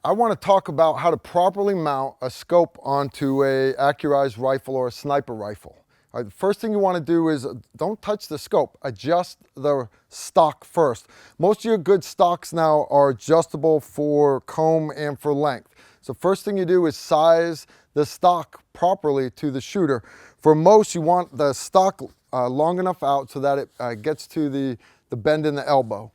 I want to talk about how to properly mount a scope onto a accurized rifle or a sniper rifle. All right, the first thing you want to do is don't touch the scope, adjust the stock first. Most of your good stocks now are adjustable for comb and for length. So first thing you do is size the stock properly to the shooter. For most, you want the stock long enough out so that it gets to the bend in the elbow.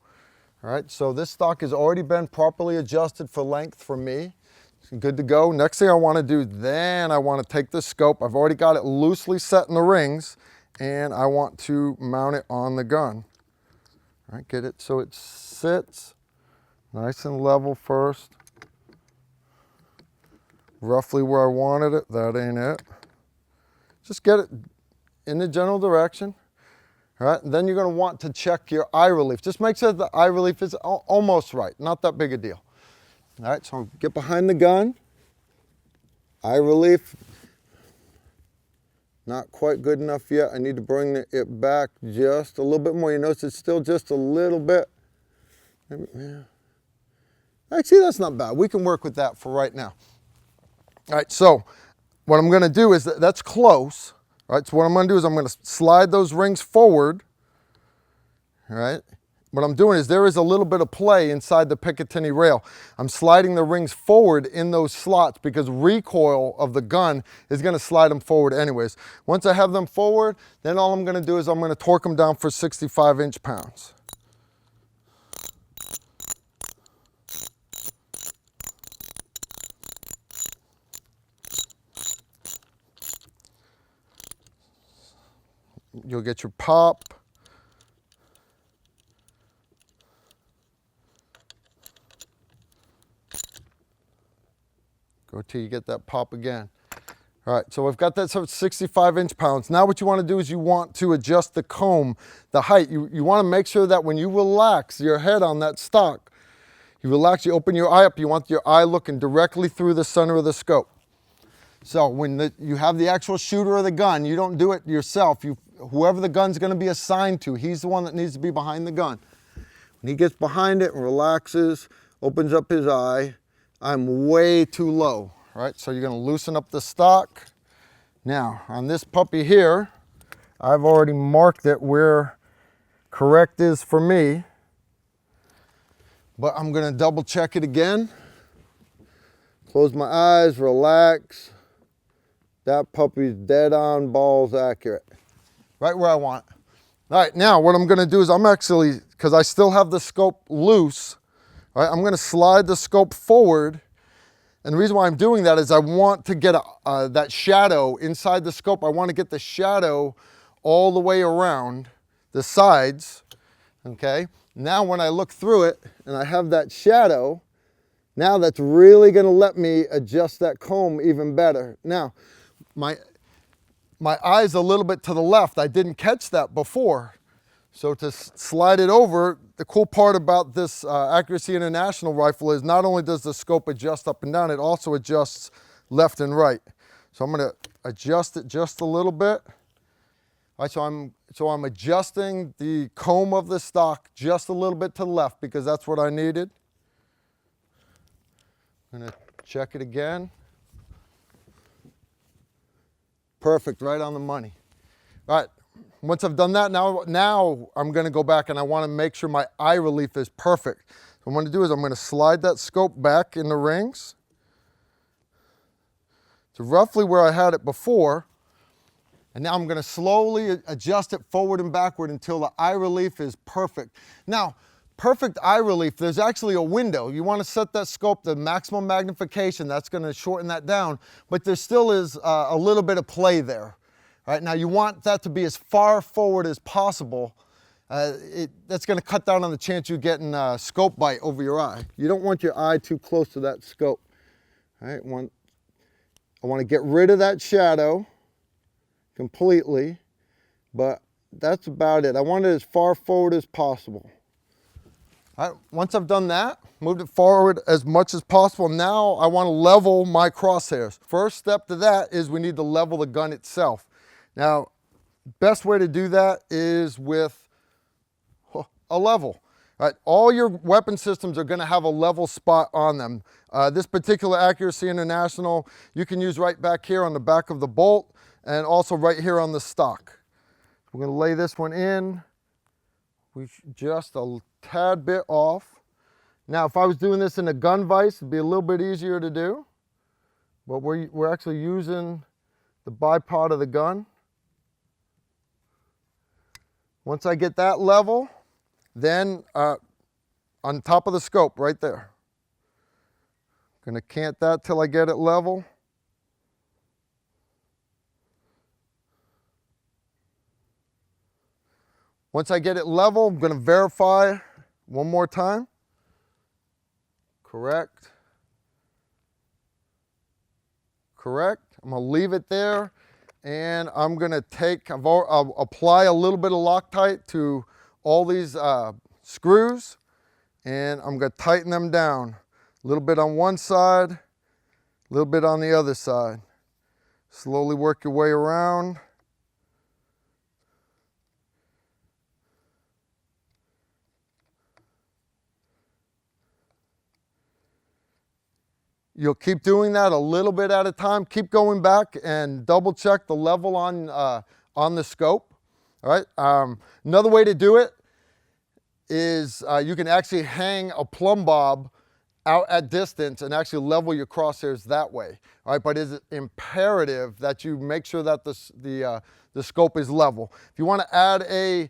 All right, so this stock has already been properly adjusted for length for me. It's good to go. Next thing I want to do, then I want to take the scope. I've already got it loosely set in the rings, and I want to mount it on the gun. All right, get it so it sits nice and level first. Roughly where I wanted it, that ain't it. Just get it in the general direction. All right, and then you're going to want to check your eye relief. Just make sure the eye relief is almost right, not that big a deal. All right, so get behind the gun. Eye relief, not quite good enough yet. I need to bring it back just a little bit more. You notice it's still just a little bit. Yeah. Actually, that's not bad. We can work with that for right now. All right, so what I'm going to do is that's close. All right, so what I'm going to do is I'm going to slide those rings forward. All right, what I'm doing is there is a little bit of play inside the Picatinny rail. I'm sliding the rings forward in those slots because recoil of the gun is going to slide them forward anyways. Once I have them forward, then all I'm going to do is I'm going to torque them down for 65 inch-pounds. You'll get your pop. Go till you get that pop again. All right, so I've got that, so it's 65 inch-pounds. Now what you want to do is you want to adjust the comb, the height. You want to make sure that when you relax your head on that stock, you relax, you open your eye up, you want your eye looking directly through the center of the scope. So when you have the actual shooter of the gun, you don't do it yourself. Whoever the gun's going to be assigned to, he's the one that needs to be behind the gun. When he gets behind it and relaxes, opens up his eye, I'm way too low, right? So you're going to loosen up the stock. Now, on this puppy here, I've already marked it where correct is for me, but I'm going to double check it again. Close my eyes, relax. That puppy's dead on, balls accurate. Right where I want it. All right, now what I'm gonna do is I'm actually, because I still have the scope loose, right, I'm gonna slide the scope forward. And the reason why I'm doing that is I want to get that shadow inside the scope. I want to get the shadow all the way around the sides, okay? Now when I look through it and I have that shadow, now that's really gonna let me adjust that comb even better. Now, my eye's a little bit to the left. I didn't catch that before. So to slide it over, the cool part about this Accuracy International rifle is not only does the scope adjust up and down, it also adjusts left and right. So I'm gonna adjust it just a little bit. All right, so I'm adjusting the comb of the stock just a little bit to the left because that's what I needed. I'm gonna check it again. Perfect, right on the money. All right, once I've done that, now I'm gonna go back and I wanna make sure my eye relief is perfect. So what I'm gonna do is I'm gonna slide that scope back in the rings to roughly where I had it before. And now I'm gonna slowly adjust it forward and backward until the eye relief is perfect. Now, perfect eye relief, there's actually a window. You want to set that scope to maximum magnification. That's going to shorten that down, but there still is a little bit of play there. All right, now you want that to be as far forward as possible. That's going to cut down on the chance you getting scope bite over your eye. You don't want your eye too close to that scope. All right, I want to get rid of that shadow completely, but that's about it. I want it as far forward as possible. All right, once I've done that, moved it forward as much as possible, now I want to level my crosshairs. First step to that is we need to level the gun itself. Now, best way to do that is with a level. All right, all your weapon systems are going to have a level spot on them. This particular Accuracy International, you can use right back here on the back of the bolt and also right here on the stock. We're going to lay this one in. We just a tad bit off. Now, if I was doing this in a gun vise, it'd be a little bit easier to do. But we're actually using the bipod of the gun. Once I get that level, then on top of the scope right there. Gonna cant that till I get it level. Once I get it level, I'm gonna verify one more time. Correct. Correct. I'm gonna leave it there, and I'm gonna I'll apply a little bit of Loctite to all these screws, and I'm gonna tighten them down. A little bit on one side, a little bit on the other side. Slowly work your way around. You'll keep doing that a little bit at a time. Keep going back and double check the level on the scope. All right. Another way to do it is you can actually hang a plumb bob out at distance and actually level your crosshairs that way. All right, but it's imperative that you make sure that the scope is level. If you want to add a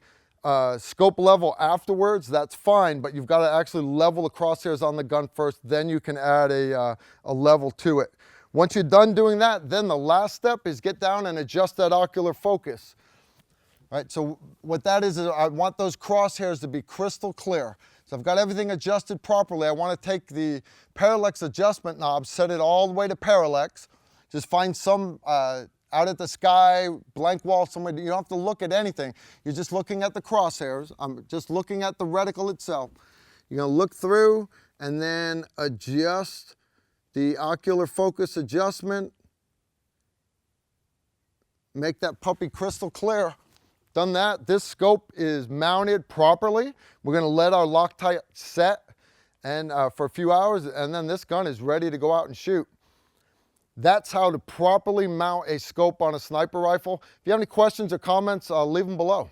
scope level afterwards, that's fine, but you've got to actually level the crosshairs on the gun first, then you can add a level to it. Once you're done doing that, then the last step is get down and adjust that ocular focus. All right, so what that is I want those crosshairs to be crystal clear. So I've got everything adjusted properly. I want to take the parallax adjustment knob, set it all the way to parallax. Just find some out at the sky, blank wall somewhere. You don't have to look at anything. You're just looking at the crosshairs. I'm just looking at the reticle itself. You're going to look through and then adjust the ocular focus adjustment. Make that puppy crystal clear. Done that, this scope is mounted properly. We're gonna let our Loctite set and for a few hours, and then this gun is ready to go out and shoot. That's how to properly mount a scope on a sniper rifle. If you have any questions or comments, leave them below.